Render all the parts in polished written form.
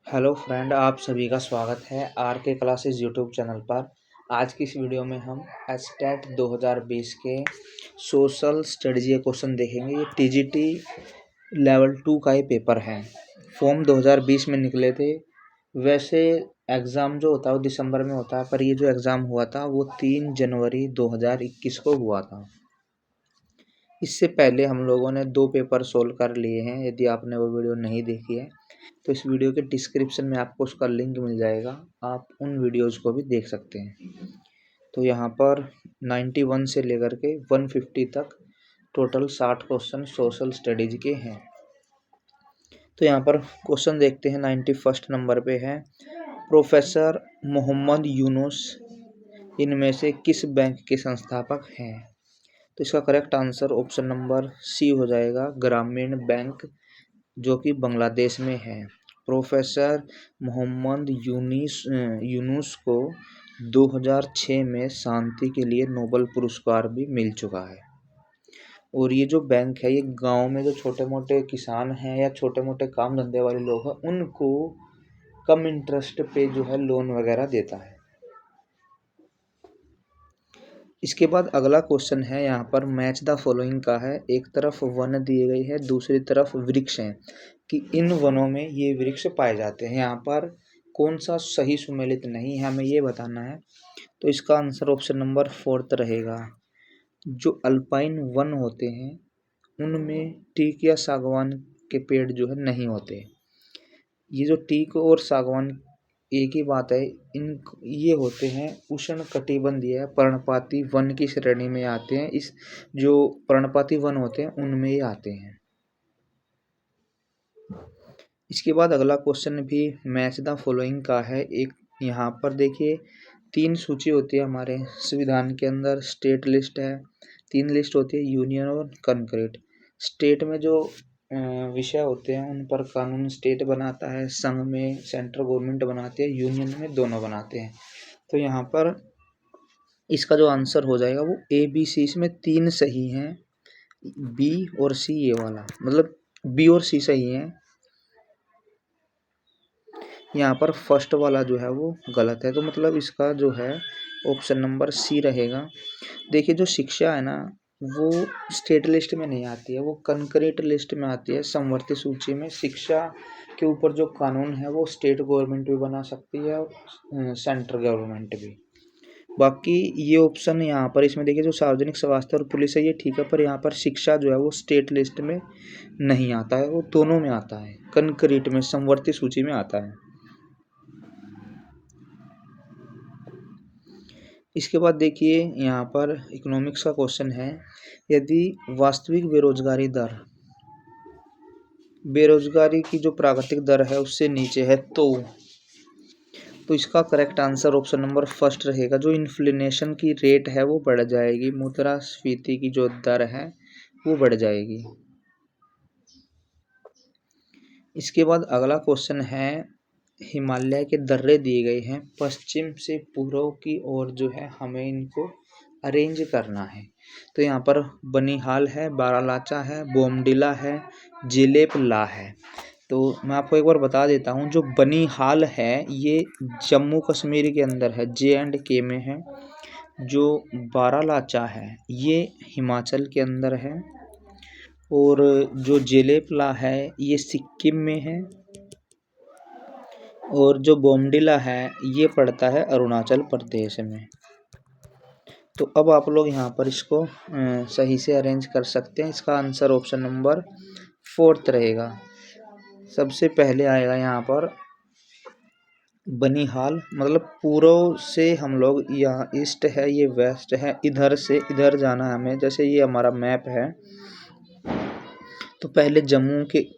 Hello friend, आप सभी का स्वागत है आर के क्लासेस यूट्यूब चैनल पर। आज की इस वीडियो में हम एस्टेट 2020 के सोशल स्टडीज के क्वेश्चन देखेंगे। ये टीजीटी लेवल 2 का ये पेपर है। फॉर्म 2020 में निकले थे। वैसे एग्ज़ाम जो होता है वो दिसंबर में होता है, पर ये जो एग्ज़ाम हुआ था वो 3 जनवरी 2021 को हुआ था। इससे पहले हम लोगों ने 2 पेपर सोल्व कर लिए हैं। यदि आपने वो वीडियो नहीं देखी है तो इस वीडियो के डिस्क्रिप्शन में आपको उसका लिंक मिल जाएगा, आप उन वीडियोज़ को भी देख सकते हैं। तो यहाँ पर 91 से लेकर के 150 तक टोटल 60 क्वेश्चन सोशल स्टडीज के हैं। तो यहाँ पर क्वेश्चन देखते हैं। 91 नंबर पे है, प्रोफेसर मोहम्मद यूनुस इनमें से किस बैंक के संस्थापक हैं? तो इसका correct answer option number C हो जाएगा, ग्रामीण बैंक, जो कि बांग्लादेश में है। प्रोफेसर मोहम्मद यूनुस को 2006 में शांति के लिए नोबेल पुरस्कार भी मिल चुका है। और ये जो बैंक है ये गांव में जो छोटे मोटे किसान हैं या छोटे मोटे काम धंधे वाले लोग हैं उनको कम इंटरेस्ट पे जो है लोन वगैरह देता है। इसके बाद अगला क्वेश्चन है, यहाँ पर मैच द फॉलोइंग का है। एक तरफ वन दिए गई है, दूसरी तरफ वृक्ष हैं कि इन वनों में ये वृक्ष पाए जाते हैं। यहाँ पर कौन सा सही सुमेलित नहीं है हमें ये बताना है। तो इसका आंसर ऑप्शन नंबर 4 रहेगा। जो अल्पाइन वन होते हैं उनमें टीक या सागवान के पेड़ जो है नहीं होते। ये जो टीक और सागवान एक ही बात है, इन ये होते हैं उष्ण कटिबंधीय पर्णपाती वन की श्रेणी में आते हैं। इस जो पर्णपाती वन होते हैं उनमें ये आते हैं। इसके बाद अगला क्वेश्चन भी मैच द फॉलोइंग का है। एक यहाँ पर देखिए 3 सूची होती है हमारे संविधान के अंदर। स्टेट लिस्ट है, 3 लिस्ट होती है, यूनियन और कंक्रीट। स्टेट में जो विषय होते हैं उन पर कानून स्टेट बनाता है, संघ में सेंट्रल गवर्नमेंट बनाती है, यूनियन में दोनों बनाते हैं। तो यहाँ पर इसका जो आंसर हो जाएगा वो ए बी सी, इसमें 3 सही हैं, बी और सी ये वाला, मतलब बी और सी सही हैं। यहाँ पर फर्स्ट वाला जो है वो गलत है, तो मतलब इसका जो है ऑप्शन नंबर सी रहेगा। देखिए जो शिक्षा है ना वो स्टेट लिस्ट में नहीं आती है, वो कंक्रीट लिस्ट में आती है। समवर्ती सूची में शिक्षा के ऊपर जो कानून है वो स्टेट गवर्नमेंट भी बना सकती है और सेंट्रल गवर्नमेंट भी। बाकी ये ऑप्शन यहाँ पर इसमें देखिए जो सार्वजनिक स्वास्थ्य और पुलिस है ये ठीक है, पर यहाँ पर शिक्षा जो है वो स्टेट लिस्ट में नहीं आता है, वो दोनों में आता है, कंक्रीट में समवर्ती सूची में आता है। इसके बाद देखिए यहाँ पर इकोनॉमिक्स का क्वेश्चन है, यदि वास्तविक बेरोजगारी की जो प्राकृतिक दर है उससे नीचे है तो इसका correct answer option number first रहेगा। जो इन्फ्लेशन की रेट है वो बढ़ जाएगी, मुद्रास्फीति की जो दर है वो बढ़ जाएगी। इसके बाद अगला क्वेश्चन है, हिमालय के दर्रे दिए गए हैं, पश्चिम से पूर्व की ओर जो है हमें इनको अरेंज करना है। तो यहाँ पर बनिहाल है, बारालाचा है, बोमडिला है, जेलेपला है। तो मैं आपको एक बार बता देता हूँ, जो बनिहाल है ये जम्मू कश्मीर के अंदर है, J&K में है। जो बारालाचा है ये हिमाचल के अंदर है, और जो जेलेपला है ये सिक्किम में है, और जो बोमडिला है ये पड़ता है अरुणाचल प्रदेश में। तो अब आप लोग यहाँ पर इसको सही से अरेंज कर सकते हैं। इसका आंसर ऑप्शन नंबर 4 रहेगा। सबसे पहले आएगा यहाँ पर बनिहाल, मतलब पूर्व से हम लोग, यहाँ ईस्ट है ये वेस्ट है, इधर से इधर जाना है हमें। जैसे ये हमारा मैप है तो पहले जम्मू के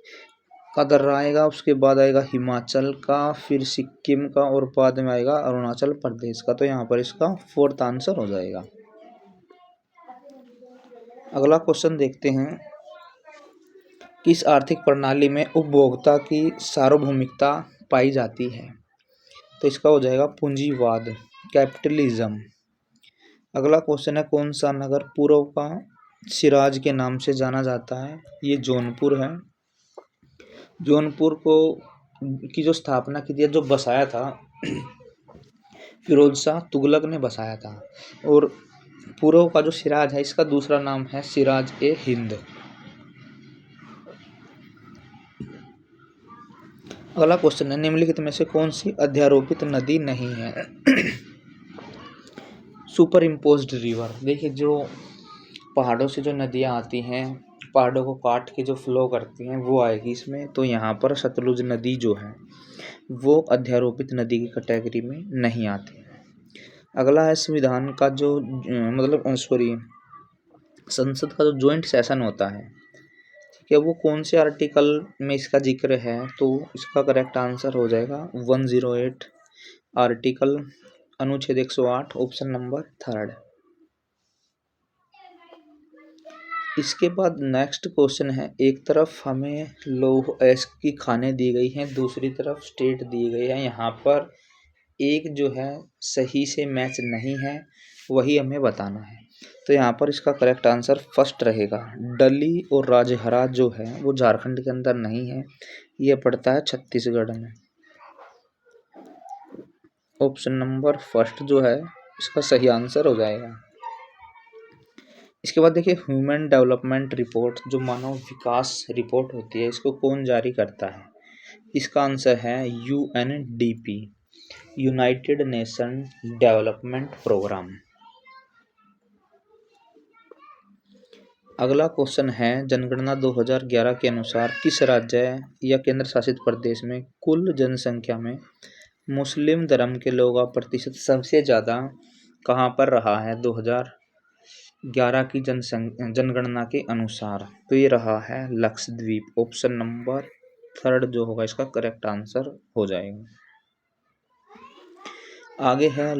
का दर्रा आएगा, उसके बाद आएगा हिमाचल का, फिर सिक्किम का, और बाद में आएगा अरुणाचल प्रदेश का। तो यहाँ पर इसका 4th आंसर हो जाएगा। अगला क्वेश्चन देखते हैं, किस आर्थिक प्रणाली में उपभोक्ता की सार्वभौमिकता पाई जाती है? तो इसका हो जाएगा पूंजीवाद, कैपिटलिज्म। अगला क्वेश्चन है, कौन सा नगर पूर्व का सिराज के नाम से जाना जाता है? ये जौनपुर है। जौनपुर को की जो स्थापना की थी, जो बसाया था, फिरोज शाह तुगलक ने बसाया था। और पूर्व का जो सिराज है, इसका दूसरा नाम है सिराज ए हिंद। अगला क्वेश्चन है, निम्नलिखित में से कौन सी अध्यारोपित नदी नहीं है? Super imposed river. देखिए, जो पहाड़ों से जो नदियाँ आती हैं, पहाड़ों को काट के जो फ्लो करती हैं, वो आएगी इसमें। तो यहाँ पर सतलुज नदी जो है वो अध्यारोपित नदी की कैटेगरी में नहीं आती है। अगला है, संविधान का जो संसद का जो ज्वाइंट सेशन होता है, ठीक है, वो कौन से आर्टिकल में इसका जिक्र है? तो इसका करेक्ट आंसर हो जाएगा 108 आर्टिकल, अनुच्छेद 108, ऑप्शन नंबर 3। इसके बाद नेक्स्ट क्वेश्चन है, एक तरफ हमें लौह अयस्क की खानें दी गई हैं, दूसरी तरफ स्टेट दी गई है। यहाँ पर एक जो है सही से मैच नहीं है, वही हमें बताना है। तो यहाँ पर इसका करेक्ट आंसर फर्स्ट रहेगा। डली और राजहरा जो है वो झारखंड के अंदर नहीं है, ये पड़ता है छत्तीसगढ़ में। ऑप्शन नंबर फर्स्ट जो है इसका सही आंसर हो जाएगा। इसके बाद देखिए, ह्यूमन डेवलपमेंट रिपोर्ट, जो मानव विकास रिपोर्ट होती है, इसको कौन जारी करता है? इसका आंसर है UNDP, United Nation Development Programme. अगला क्वेश्चन है, जनगणना 2011 के अनुसार किस राज्य या केंद्र शासित प्रदेश में कुल जनसंख्या में मुस्लिम धर्म के लोगों का प्रतिशत सबसे ज़्यादा कहाँ पर रहा है 2011 की जनगणना के अनुसार? तो ये रहा है लक्षद्वीप। ऑप्शन नंबर 3 जो होगा इसका करेक्ट आंसर हो जाएगा। आगे है,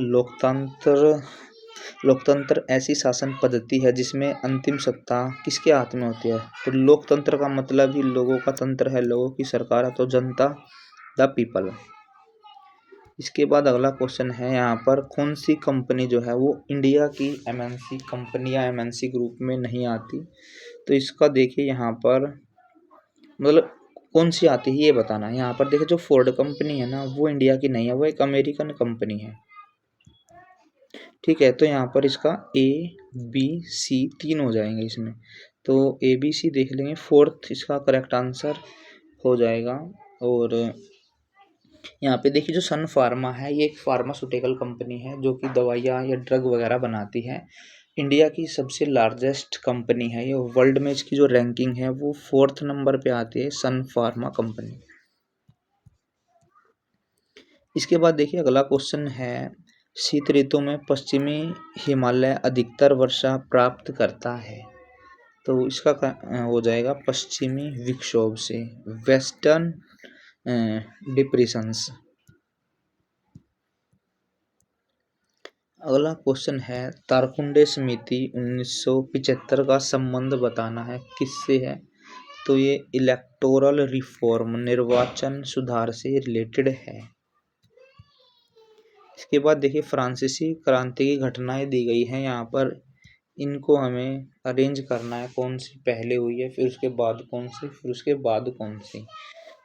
लोकतंत्र ऐसी शासन पद्धति है जिसमें अंतिम सत्ता किसके हाथ में होती है? तो लोकतंत्र का मतलब ही लोगों का तंत्र है, लोगों की सरकार है, तो जनता, द पीपल। इसके बाद अगला क्वेश्चन है, यहाँ पर कौन सी कंपनी जो है वो इंडिया की MNC कंपनी या MNC ग्रुप में नहीं आती? तो इसका देखिए, यहाँ पर मतलब कौन सी आती है ये बताना है। यहाँ पर देखिए, जो फोर्ड कंपनी है ना, वो इंडिया की नहीं है, वो एक अमेरिकन कंपनी है, ठीक है। तो यहाँ पर इसका ABC 3 हो जाएंगे इसमें, तो ABC देख लेंगे, फोर्थ इसका करेक्ट आंसर हो जाएगा। और यहाँ पे देखिए, जो सन फार्मा है, ये एक फार्मास्यूटिकल कंपनी है जो कि दवाइयाँ या ड्रग वगैरह बनाती है। इंडिया की सबसे लार्जेस्ट कंपनी है ये, वर्ल्ड में इसकी जो रैंकिंग है वो 4th नंबर पे आती है, सन फार्मा कंपनी। इसके बाद देखिए, अगला क्वेश्चन है, शीत ऋतु में पश्चिमी हिमालय अधिकतर वर्षा प्राप्त करता है? तो इसका हो जाएगा पश्चिमी विक्षोभ से, वेस्टर्न डिप्रेशंस। अगला क्वेश्चन है, तारकुंडे समिति 1975 का संबंध बताना है, किससे है? तो ये इलेक्टोरल रिफॉर्म, निर्वाचन सुधार से रिलेटेड है। इसके बाद देखिए, फ्रांसीसी क्रांति की घटनाएं दी गई हैं यहाँ पर, इनको हमें अरेंज करना है, कौन सी पहले हुई है, फिर उसके बाद कौन सी, फिर उसके बाद कौन सी।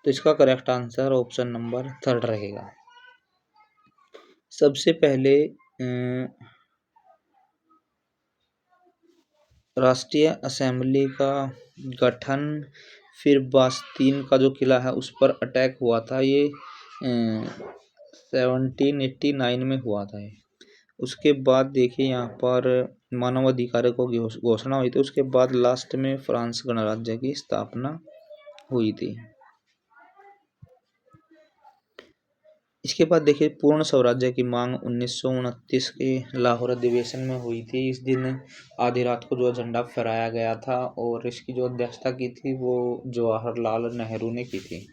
तो इसका करेक्ट आंसर ऑप्शन नंबर 3 रहेगा। सबसे पहले राष्ट्रीय असेंबली का गठन, फिर बास्तीन का जो किला है उस पर अटैक हुआ था, ये 1789 में हुआ था। उसके बाद देखिए, यहाँ पर मानवाधिकारों को घोषणा हुई थी। उसके बाद लास्ट में फ्रांस गणराज्य की स्थापना हुई थी। इसके बाद देखिए, पूर्ण स्वराज्य की मांग 1929 के लाहौर अधिवेशन में हुई थी। इस दिन आधी रात को जो झंडा फहराया गया था, और इसकी जो अध्यक्षता की थी वो जवाहरलाल नेहरू ने की थी।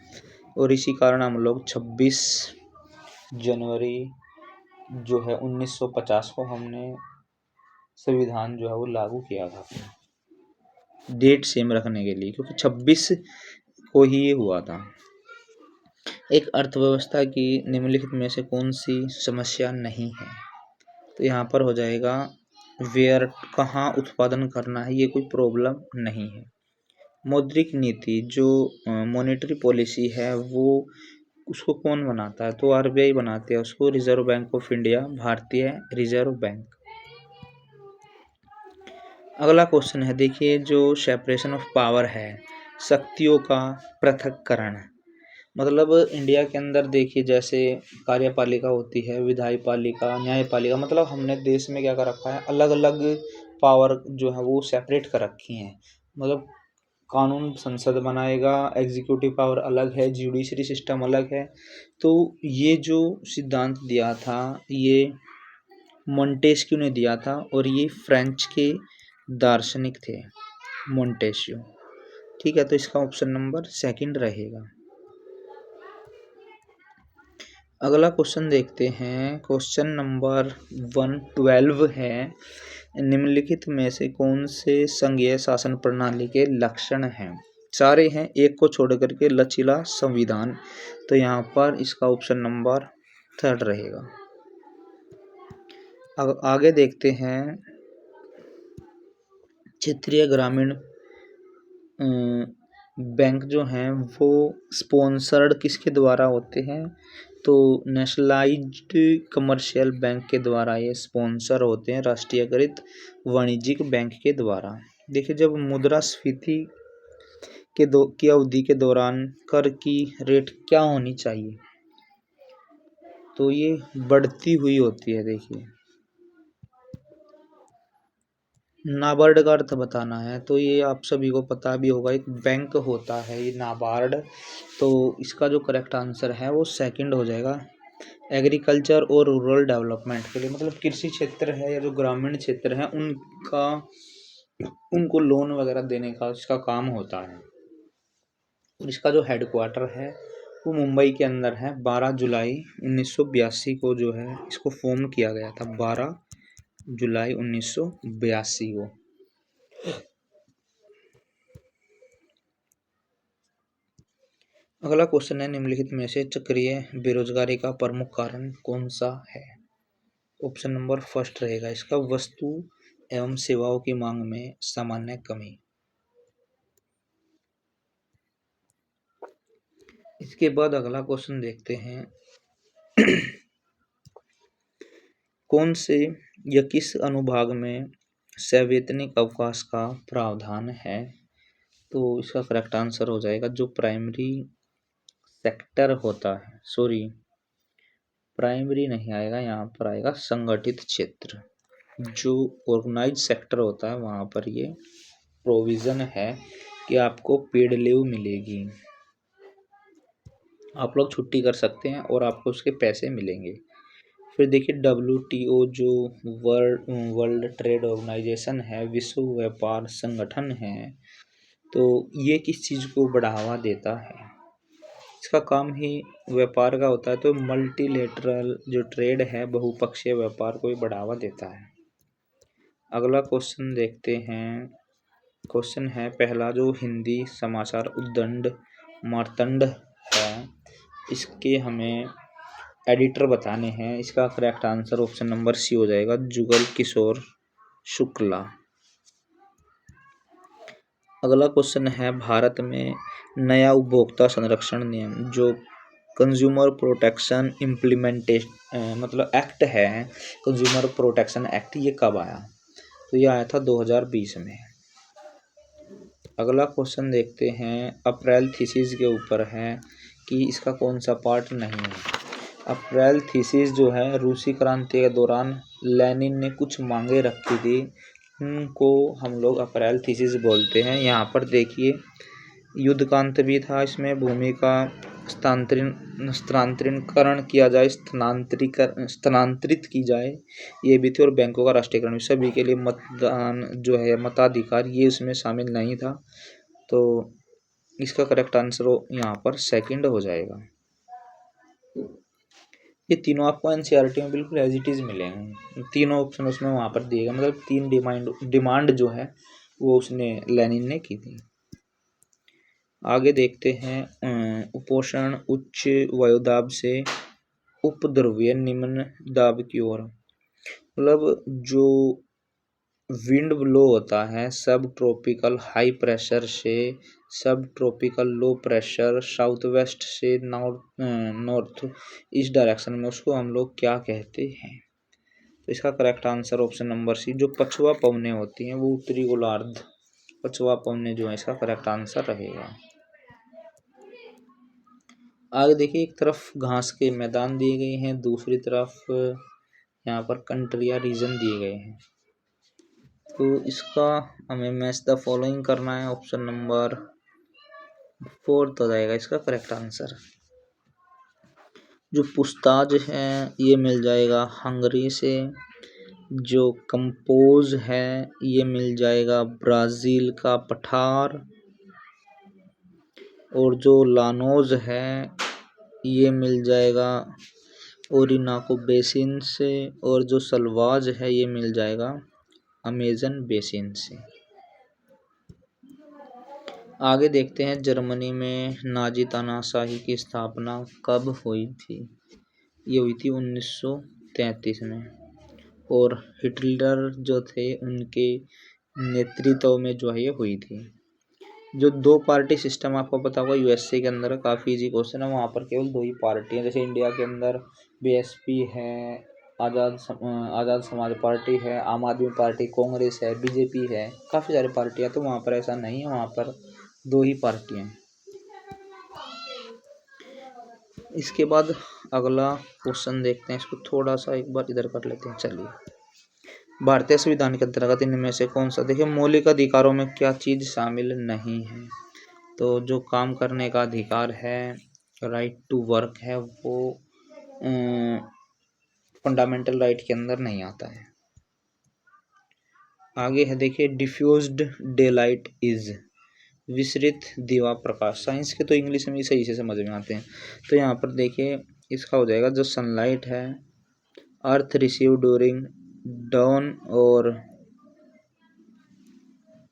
और इसी कारण हम लोग 26 जनवरी जो है 1950 को हमने संविधान जो है वो लागू किया था, डेट सेम रखने के लिए, क्योंकि 26 को ही ये हुआ था। एक अर्थव्यवस्था की निम्नलिखित में से कौन सी समस्या नहीं है? तो यहाँ पर हो जाएगा वेयर, कहाँ उत्पादन करना है, ये कोई प्रॉब्लम नहीं है। मौद्रिक नीति, जो मॉनेटरी पॉलिसी है, वो उसको कौन बनाता है? तो आरबीआई बनाती है उसको, रिजर्व बैंक ऑफ इंडिया, भारतीय रिजर्व बैंक। अगला क्वेश्चन है, देखिए जो सेपरेशन ऑफ पावर है, शक्तियों का पृथक्करण, मतलब इंडिया के अंदर देखिए जैसे कार्यपालिका होती है, विधायी पालिका, न्यायपालिका, मतलब हमने देश में क्या कर रखा है, अलग अलग पावर जो है वो सेपरेट कर रखी हैं। मतलब कानून संसद बनाएगा, एग्जीक्यूटिव पावर अलग है, जुडिशरी सिस्टम अलग है। तो ये जो सिद्धांत दिया था ये मोंटेस्क्यू ने दिया था, और ये फ्रेंच के दार्शनिक थे, मोंटेस्क्यू। ठीक है, तो इसका ऑप्शन नंबर सेकंड रहेगा। अगला क्वेश्चन देखते हैं, क्वेश्चन नंबर 112 है, निम्नलिखित में से कौन से संघीय शासन प्रणाली के लक्षण हैं? सारे हैं, एक को छोड़ करके लचीला संविधान, तो यहाँ पर इसका ऑप्शन नंबर थर्ड रहेगा। अब आगे देखते हैं, क्षेत्रीय ग्रामीण बैंक जो हैं वो स्पॉन्सर्ड किसके द्वारा होते हैं? तो नेशनलाइज्ड कमर्शियल बैंक के द्वारा ये स्पॉन्सर होते हैं, राष्ट्रीयकृत वाणिज्यिक बैंक के द्वारा। देखिए जब मुद्रास्फीति की अवधि के दौरान कर की रेट क्या होनी चाहिए? तो ये बढ़ती हुई होती है। देखिए नाबार्ड का अर्थ बताना है, तो ये आप सभी को पता भी होगा, एक बैंक होता है ये नाबार्ड। तो इसका जो करेक्ट आंसर है वो सेकंड हो जाएगा। एग्रीकल्चर और रूरल डेवलपमेंट के लिए, मतलब कृषि क्षेत्र है या जो ग्रामीण क्षेत्र है उनको लोन वगैरह देने का इसका काम होता है। और इसका जो हेडक्वार्टर है वो मुंबई के अंदर है। 12 जुलाई 1982 को जो है इसको फॉर्म किया गया था, 12 जुलाई 1982 को। अगला क्वेश्चन है, निम्नलिखित में से चक्रीय बेरोजगारी का प्रमुख कारण कौन सा है? ऑप्शन नंबर फर्स्ट रहेगा इसका, वस्तु एवं सेवाओं की मांग में सामान्य कमी। इसके बाद अगला क्वेश्चन देखते हैं, कौन से या किस अनुभाग में सवैतनिक अवकाश का प्रावधान है? तो इसका करेक्ट आंसर हो जाएगा जो प्राइमरी सेक्टर होता है, सॉरी प्राइमरी नहीं आएगा, यहाँ पर आएगा संगठित क्षेत्र। जो ऑर्गेनाइज सेक्टर होता है वहाँ पर ये प्रोविज़न है कि आपको पेड लीव मिलेगी, आप लोग छुट्टी कर सकते हैं और आपको उसके पैसे मिलेंगे। फिर देखिए WTO जो वर्ल्ड ट्रेड ऑर्गेनाइजेशन है, विश्व व्यापार संगठन है, तो ये किस चीज़ को बढ़ावा देता है? इसका काम ही व्यापार का होता है, तो मल्टीलेटरल जो ट्रेड है, बहुपक्षीय व्यापार को ही बढ़ावा देता है। अगला क्वेश्चन देखते हैं, क्वेश्चन है पहला, जो हिंदी समाचार उद्दंड मार्तंड है, इसके हमें एडिटर बताने हैं। इसका correct answer option number C हो जाएगा, जुगल किशोर शुक्ला। अगला क्वेश्चन है, भारत में नया उपभोक्ता संरक्षण नियम जो कंज्यूमर प्रोटेक्शन इम्प्लीमेंटेशन मतलब एक्ट है, कंज्यूमर प्रोटेक्शन एक्ट, ये कब आया? तो ये आया था 2020 में। अगला क्वेश्चन देखते हैं, अप्रैल थीसिस के ऊपर है कि इसका कौन सा पार्ट नहीं है। अप्रैल थीसिस जो है, रूसी क्रांति के दौरान लेनिन ने कुछ मांगे रखी थी, उनको हम लोग अप्रैल थीसिस बोलते हैं। यहाँ पर देखिए युद्ध का अंत भी था, इसमें भूमि का स्थानांतरीकरण किया जाए, स्थानांतरित की जाए, ये भी थी, और बैंकों का राष्ट्रीयकरण भी। सभी के लिए मतदान जो है, मताधिकार, ये उसमें शामिल नहीं था। तो इसका करेक्ट आंसर यहाँ पर सेकंड हो जाएगा। ये तीनों आपको एनसीईआरटी में बिल्कुल एज इट इज मिलेंगे, तीनों ऑप्शन उसमें वहाँ पर दिए गए, मतलब 3 डिमांड जो है वो उसने लेनिन ने की थी। आगे देखते हैं, उपोषण उच्च वायुदाब से उपध्रुवीय निम्न दाब की ओर, मतलब जो विंड ब्लो होता है सब ट्रॉपिकल हाई प्रेशर से subtropical low pressure south west से नॉर्थ ईस्ट डायरेक्शन में, उसको हम लोग क्या कहते हैं? तो इसका correct answer option number C, जो पछुआ पवनें होती हैं वो उत्तरी गोलार्ध पछुआ पवनें जो है इसका करेक्ट आंसर रहेगा। आगे देखिए, एक तरफ घास के मैदान दिए गए हैं, दूसरी तरफ यहाँ पर कंट्री या रीजन दिए गए हैं। तो इसका हमें मैच द फॉलोइंग करना है। ऑप्शन नंबर 4 हो जाएगा इसका करेक्ट आंसर। जो पुस्ताज है ये मिल जाएगा हंगरी से, जो कंपोज है ये मिल जाएगा ब्राज़ील का पठार, और जो लानोज है ये मिल जाएगा ओरिनाको बेसिन से, और जो सलवाज है ये मिल जाएगा अमेजन बेसिन से। आगे देखते हैं, जर्मनी में नाजी तानाशाही की स्थापना कब हुई थी? ये हुई थी 1933 में, और हिटलर जो थे उनके नेतृत्व में जो है ये हुई थी। जो 2 पार्टी सिस्टम आपको पता होगा यूएसए के अंदर, काफ़ी इजी क्वेश्चन है, वहाँ पर केवल 2 ही पार्टी हैं। जैसे इंडिया के अंदर बीएसपी है, आज़ाद समाज पार्टी है, आम आदमी पार्टी, कांग्रेस है, बीजेपी है, काफ़ी सारी पार्टियाँ। तो वहाँ पर ऐसा नहीं है, वहाँ पर 2 ही पार्टियाँ हैं। इसके बाद अगला क्वेश्चन देखते हैं, इसको थोड़ा सा एक बार इधर कर लेते हैं। चलिए, भारतीय संविधान के अंतर्गत इनमें से कौन सा, देखिए मौलिक अधिकारों में क्या चीज़ शामिल नहीं है? तो जो काम करने का अधिकार है, राइट टू वर्क है, वो फंडामेंटल राइट के अंदर नहीं आता है। आगे है देखिए, डिफ्यूज्ड डेलाइट इज, विसरित दीवा प्रकाश। साइंस के तो इंग्लिश में सही से समझ में आते हैं। तो यहाँ पर देखिए इसका हो जाएगा, जो सनलाइट है, अर्थ रिसीव ड्यूरिंग डाउन और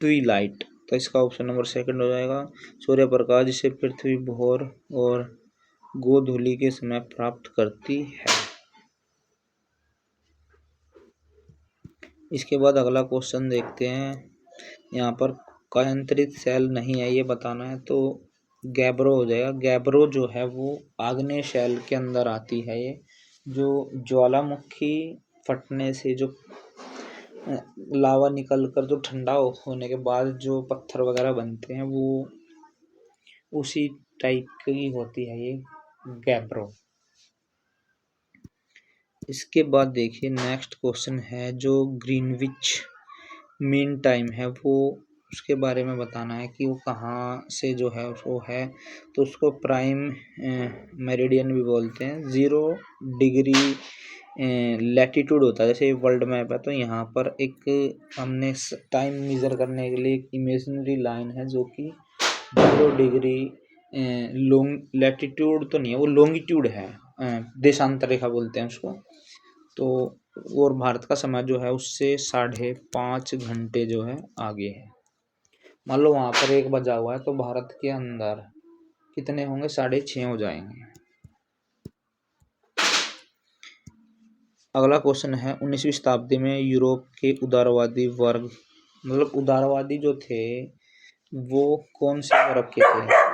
ट्विलाइट। तो इसका ऑप्शन नंबर 2 हो जाएगा, सूर्य प्रकाश जिसे पृथ्वी भोर और गोधूलि के समय प्राप्त करती है। इसके बाद अगला क्वेश्चन देखते हैं, यहाँ पर कायांतरित सेल नहीं है ये बताना है, तो गैब्रो हो जाएगा। गैब्रो जो है वो आग्नेय शेल के अंदर आती है। ये जो ज्वालामुखी फटने से जो लावा निकल कर जो ठंडा होने के बाद जो पत्थर वगैरह बनते हैं, वो उसी टाइप की होती है ये गैब्रो। इसके बाद देखिए नेक्स्ट क्वेश्चन है, जो ग्रीनविच मीन टाइम है वो उसके बारे में बताना है कि वो कहाँ से जो है वो है। तो उसको प्राइम मेरिडियन भी बोलते हैं। 0 डिग्री लैटिट्यूड होता है। जैसे वर्ल्ड मैप है तो यहाँ पर एक हमने टाइम मेजर करने के लिए एक इमेजिनरी लाइन है जो कि 0 डिग्री लॉन्ग लैटिट्यूड तो नहीं है, वो लॉन्गिट्यूड है, देशांतर रेखा बोलते हैं उसको। तो और भारत का समय जो है उससे 5.5 घंटे जो है आगे है। मान लो वहाँ पर 1 बजा हुआ है तो भारत के अंदर कितने होंगे? 6:30 हो जाएंगे। अगला क्वेश्चन है, 19वीं शताब्दी में यूरोप के उदारवादी वर्ग, मतलब उदारवादी जो थे वो कौन से वर्ग के थे?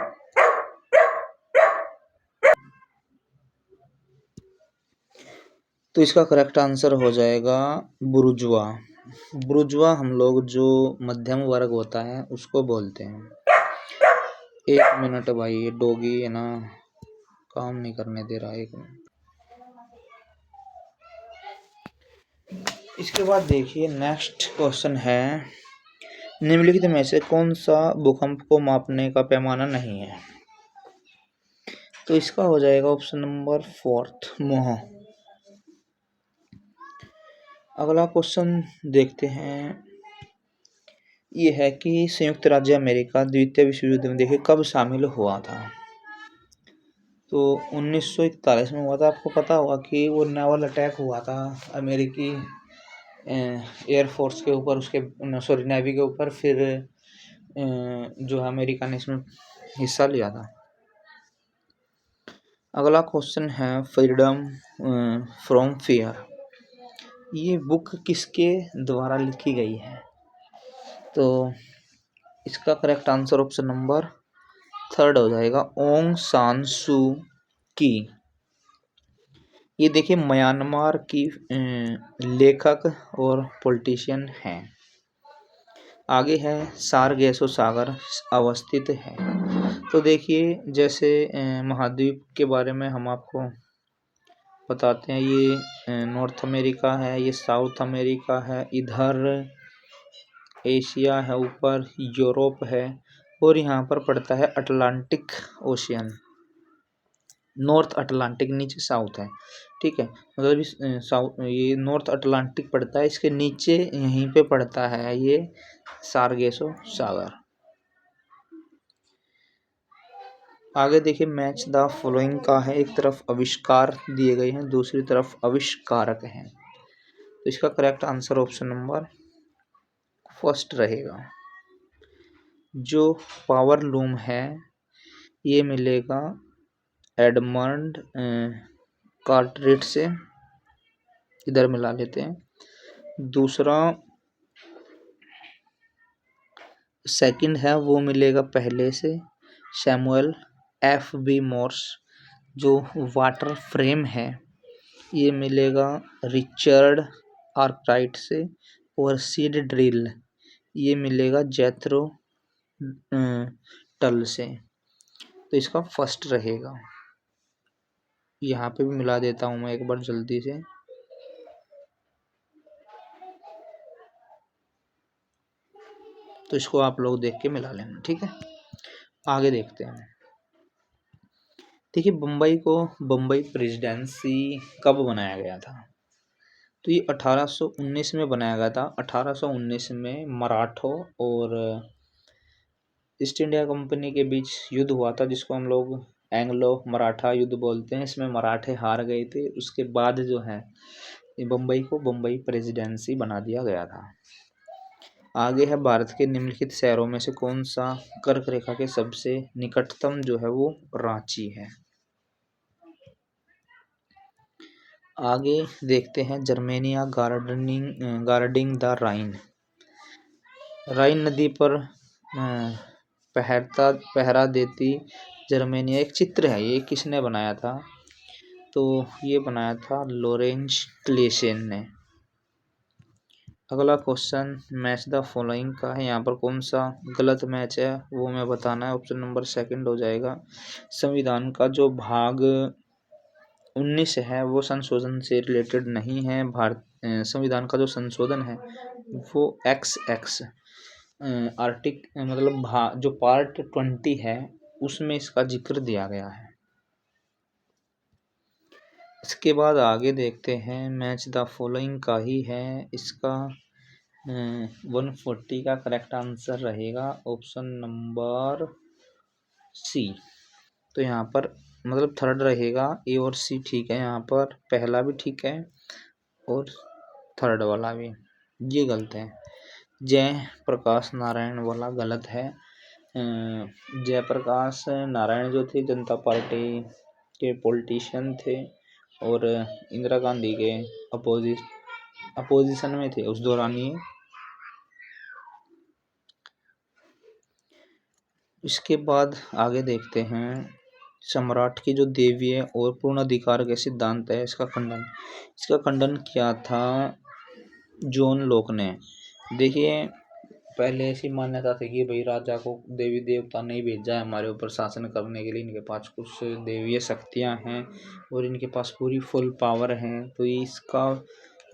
तो इसका करेक्ट आंसर हो जाएगा बुर्जुआ। बुर्जुआ हम लोग जो मध्यम वर्ग होता है उसको बोलते हैं। 1 मिनट भाई, ये डॉगी है ना, काम नहीं करने दे रहा। 1 मिनट। इसके बाद देखिए नेक्स्ट क्वेश्चन है, निम्नलिखित में से कौन सा भूकंप को मापने का पैमाना नहीं है? तो इसका हो जाएगा ऑप्शन नंबर 4 मोह। अगला क्वेश्चन देखते हैं, ये है कि संयुक्त राज्य अमेरिका द्वितीय विश्व युद्ध में देखिए कब शामिल हुआ था? तो 1941 में हुआ था। आपको पता होगा कि वो नेवल अटैक हुआ था अमेरिकी एयरफोर्स के ऊपर, उसके सॉरी नेवी के ऊपर। फिर जो अमेरिका ने इसमें हिस्सा लिया था। अगला क्वेश्चन है, फ्रीडम फ्रॉम फियर, ये बुक किसके द्वारा लिखी गई है? तो इसका correct answer option number third हो जाएगा, ओंग सान सू की। ये देखिए म्यांमार की लेखक और पॉलिटिशियन हैं। आगे है सारगेसो सागर अवस्थित है। तो देखिए जैसे महाद्वीप के बारे में हम आपको बताते हैं, ये नॉर्थ अमेरिका है, ये साउथ अमेरिका है, इधर एशिया है, ऊपर यूरोप है, और यहाँ पर पड़ता है अटलांटिक ओशियन, नॉर्थ अटलांटिक, नीचे साउथ है, ठीक है। मतलब इस साउथ ये नॉर्थ अटलांटिक पड़ता है, इसके नीचे यहीं पे पड़ता है ये सारगेसो सागर। आगे देखिए मैच द फॉलोइंग का है, एक तरफ आविष्कार दिए गए हैं, दूसरी तरफ आविष्कारक हैं। तो इसका correct answer option number first रहेगा। जो पावर लूम है ये मिलेगा एडमंड कार्टरेट से, इधर मिला लेते हैं। दूसरा सेकंड है वो मिलेगा पहले से, सैमुअल एफ बी मोर्स। जो वाटर फ्रेम है ये मिलेगा रिचर्ड आर्कराइट से, और सीड ड्रिल ये मिलेगा जेथरो टल से। तो इसका फर्स्ट रहेगा। यहाँ पे भी मिला देता हूँ मैं एक बार जल्दी से। तो इसको आप लोग देख के मिला लेना, ठीक है। आगे देखते हैं। देखिए बम्बई को बम्बई प्रेसिडेंसी कब बनाया गया था? तो ये 1819 में बनाया गया था। 1819 में मराठों और ईस्ट इंडिया कंपनी के बीच युद्ध हुआ था, जिसको हम लोग एंग्लो मराठा युद्ध बोलते हैं। इसमें मराठे हार गए थे। उसके बाद जो है ये बम्बई को बम्बई प्रेसिडेंसी बना दिया गया था। आगे है भारत के निम्नलिखित शहरों में से कौन सा कर्क रेखा के सबसे निकटतम जो है वो रांची है। आगे देखते हैं जर्मेनिया गार्डिंग द राइन। राइन नदी पर पहरा देती जर्मेनिया एक चित्र है, ये किसने बनाया था? तो ये बनाया था लोरेंज क्लेसेन ने। अगला क्वेश्चन मैच द फॉलोइंग का है। यहाँ पर कौन सा गलत मैच है वो मैं बताना है। ऑप्शन नंबर सेकंड हो जाएगा। संविधान का जो भाग 19 है वो संशोधन से रिलेटेड नहीं है। संविधान का जो संशोधन है वो XX मतलब जो पार्ट 20 है उसमें इसका जिक्र दिया गया है। इसके बाद आगे देखते हैं मैच द फॉलोइंग का ही है। इसका 140 का करेक्ट आंसर रहेगा ऑप्शन नंबर सी। तो यहाँ पर मतलब थर्ड रहेगा, ए और सी ठीक है। यहाँ पर पहला भी ठीक है और थर्ड वाला भी, ये गलत है। जय प्रकाश नारायण वाला गलत है। जयप्रकाश नारायण जो थे जनता पार्टी के पॉलिटिशियन थे और इंदिरा गांधी के अपोजिशन में थे उस दौरान ये। इसके बाद आगे देखते हैं सम्राट की जो देवीय और पूर्ण अधिकार के सिद्धांत है इसका खंडन किया था जॉन लोक ने। देखिए पहले ऐसी मान्यता थी कि भाई राजा को देवी देवता नहीं भेजा है हमारे ऊपर शासन करने के लिए, इनके पास कुछ देवीय शक्तियां हैं और इनके पास पूरी फुल पावर है। तो इसका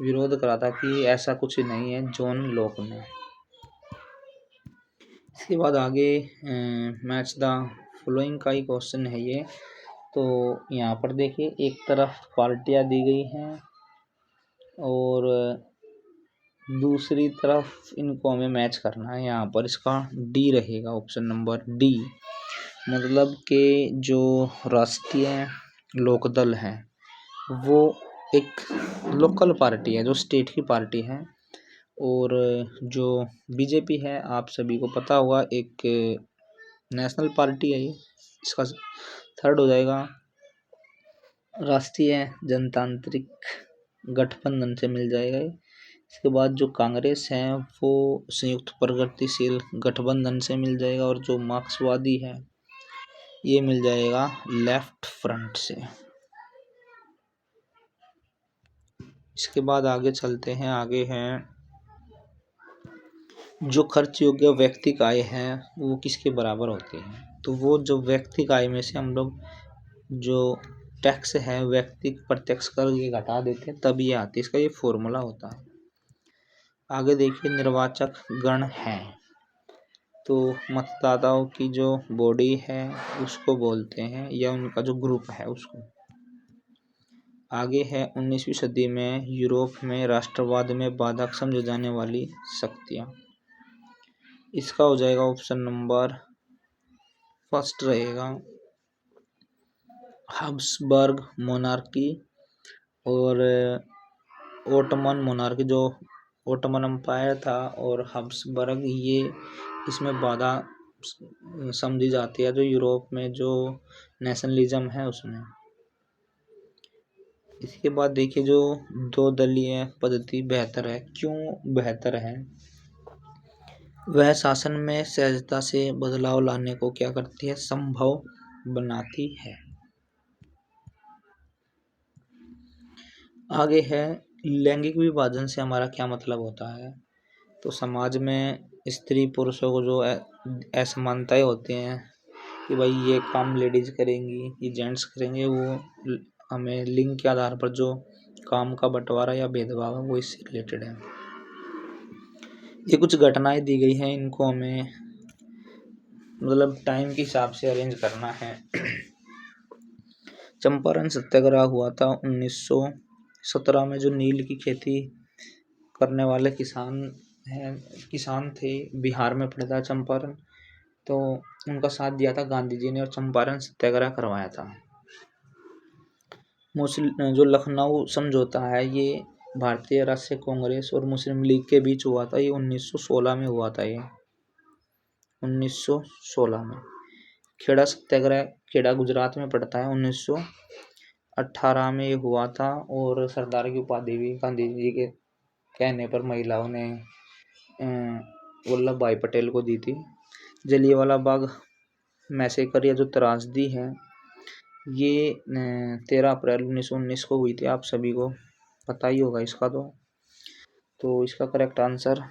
विरोध करा था कि ऐसा कुछ नहीं है जॉन लोक ने। इसके बाद आगे मैच द फॉलोइंग का ही क्वेश्चन है ये। तो यहाँ पर देखिए एक तरफ पार्टियां दी गई हैं और दूसरी तरफ इनको हमें मैच करना है। यहाँ पर इसका डी रहेगा, ऑप्शन नंबर डी। मतलब कि जो राष्ट्रीय लोकदल है वो एक लोकल पार्टी है, जो स्टेट की पार्टी है। और जो बीजेपी है आप सभी को पता होगा एक नेशनल पार्टी है ये। इसका थर्ड हो जाएगा राष्ट्रीय जनतांत्रिक गठबंधन से मिल जाएगा ये। इसके बाद जो कांग्रेस है वो संयुक्त प्रगतिशील गठबंधन से मिल जाएगा, और जो मार्क्सवादी है ये मिल जाएगा लेफ्ट फ्रंट से। इसके बाद आगे चलते हैं। आगे हैं जो खर्च योग्य व्यक्तिगत आय है वो किसके बराबर होती है। तो वो जो व्यक्तिगत आय में से हम लोग जो टैक्स है व्यक्तिगत प्रत्यक्ष कर ये घटा देते हैं तब ये आती है, इसका ये फॉर्मूला होता है। आगे देखिए निर्वाचक गण है, तो मतदाताओं की जो बॉडी है उसको बोलते हैं, या उनका जो ग्रुप है उसको। आगे है 19वीं सदी में यूरोप में राष्ट्रवाद में बाधक समझे जाने वाली शक्तियाँ। इसका हो जाएगा ऑप्शन नंबर फर्स्ट रहेगा हब्सबर्ग मोनार्की और ओटमन मोनार्की। जो ओटमन एम्पायर था और हब्सबर्ग ये इसमें बाधा समझी जाती है जो यूरोप में जो नेशनलिज्म है उसमें। इसके बाद देखिए जो दो दलीय पद्धति बेहतर है। क्यों बेहतर है? वह शासन में सहजता से बदलाव लाने को क्या करती है? संभव बनाती है। आगे है लैंगिक विभाजन से हमारा क्या मतलब होता है। तो समाज में स्त्री पुरुषों को जो असमानताएं होती हैं कि भाई ये काम लेडीज करेंगी ये जेंट्स करेंगे, वो हमें लिंग के आधार पर जो काम का बंटवारा या भेदभाव है वो इससे रिलेटेड है। ये कुछ घटनाएं दी गई हैं, इनको हमें मतलब टाइम के हिसाब से अरेंज करना है। चंपारण सत्याग्रह हुआ था 1917 में। जो नील की खेती करने वाले किसान थे, बिहार में पड़ता है चंपारण, तो उनका साथ दिया था गांधी जी ने और चंपारण सत्याग्रह करवाया था। जो लखनऊ समझौता है ये भारतीय राष्ट्रीय कांग्रेस और मुस्लिम लीग के बीच हुआ था। ये 1916 में हुआ था। ये 1916 में। खेड़ा सत्याग्रह खेड़ा गुजरात में पड़ता है, 1918 में ये हुआ था, और सरदार की उपाधि भी गांधी जी के कहने पर महिलाओं ने वल्लभ भाई पटेल को दी थी। जलियांवाला बाग मैसेकर या जो त्रासदी है ये 13 अप्रैल 1919 को हुई थी। आप सभी को पता ही होगा इसका। तो इसका करेक्ट आंसर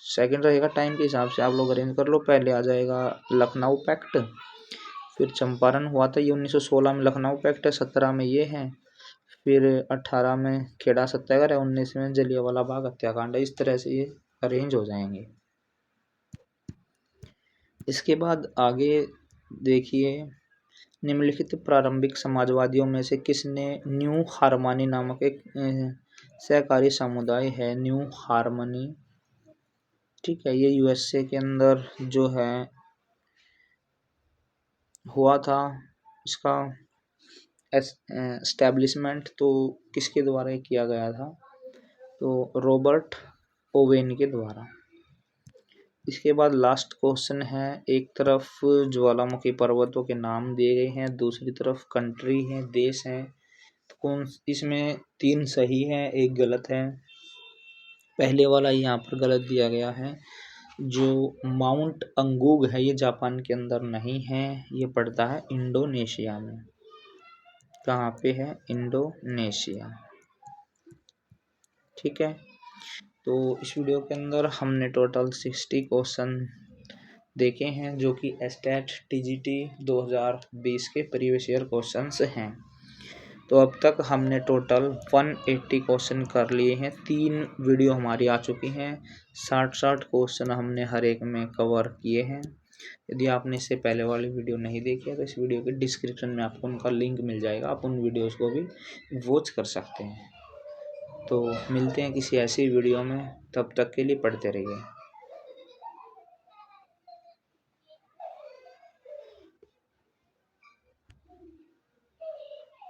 सेकंड रहेगा। टाइम के हिसाब से आप लोग अरेंज कर लो। पहले आ जाएगा लखनऊ पैक्ट, फिर चंपारण हुआ था ये 1916 में लखनऊ पैक्ट है, 17 में ये है, फिर 18 में खेड़ा सत्याग्रह, 19 में जलियांवाला बाग हत्याकांड है। इस तरह से ये अरेंज हो जाएंगे। इसके बाद आगे देखिए निम्नलिखित प्रारंभिक समाजवादियों में से किसने न्यू हार्मनी नामक एक सहकारी समुदाय है। न्यू हार्मनी, ठीक है, ये यूएसए के अंदर जो है हुआ था। इसका एस्टैब्लिशमेंट तो किसके द्वारा किया गया था? तो रॉबर्ट ओवेन के द्वारा। इसके बाद लास्ट क्वेश्चन है। एक तरफ ज्वालामुखी पर्वतों के नाम दिए गए हैं, दूसरी तरफ कंट्री है, देश है, तो कौन इसमें 3 सही है, 1 गलत है। पहले वाला यहाँ पर गलत दिया गया है। जो माउंट अंगुग है ये जापान के अंदर नहीं है, ये पड़ता है इंडोनेशिया में। कहाँ पे है? इंडोनेशिया। ठीक है, तो इस वीडियो के अंदर हमने टोटल 60 क्वेश्चन देखे हैं जो कि एस्टेट टीजीटी 2020 के प्रीवियस ईयर क्वेश्चंस हैं। तो अब तक हमने टोटल 180 क्वेश्चन कर लिए हैं। 3 वीडियो हमारी आ चुकी हैं, 60 क्वेश्चन हमने हर एक में कवर किए हैं। यदि आपने इससे पहले वाली वीडियो नहीं देखी है तो इस वीडियो के डिस्क्रिप्शन में आपको उनका लिंक मिल जाएगा, आप उन वीडियोज़ को भी वॉच कर सकते हैं। तो मिलते हैं किसी ऐसी वीडियो में, तब तक के लिए पढ़ते रहिए।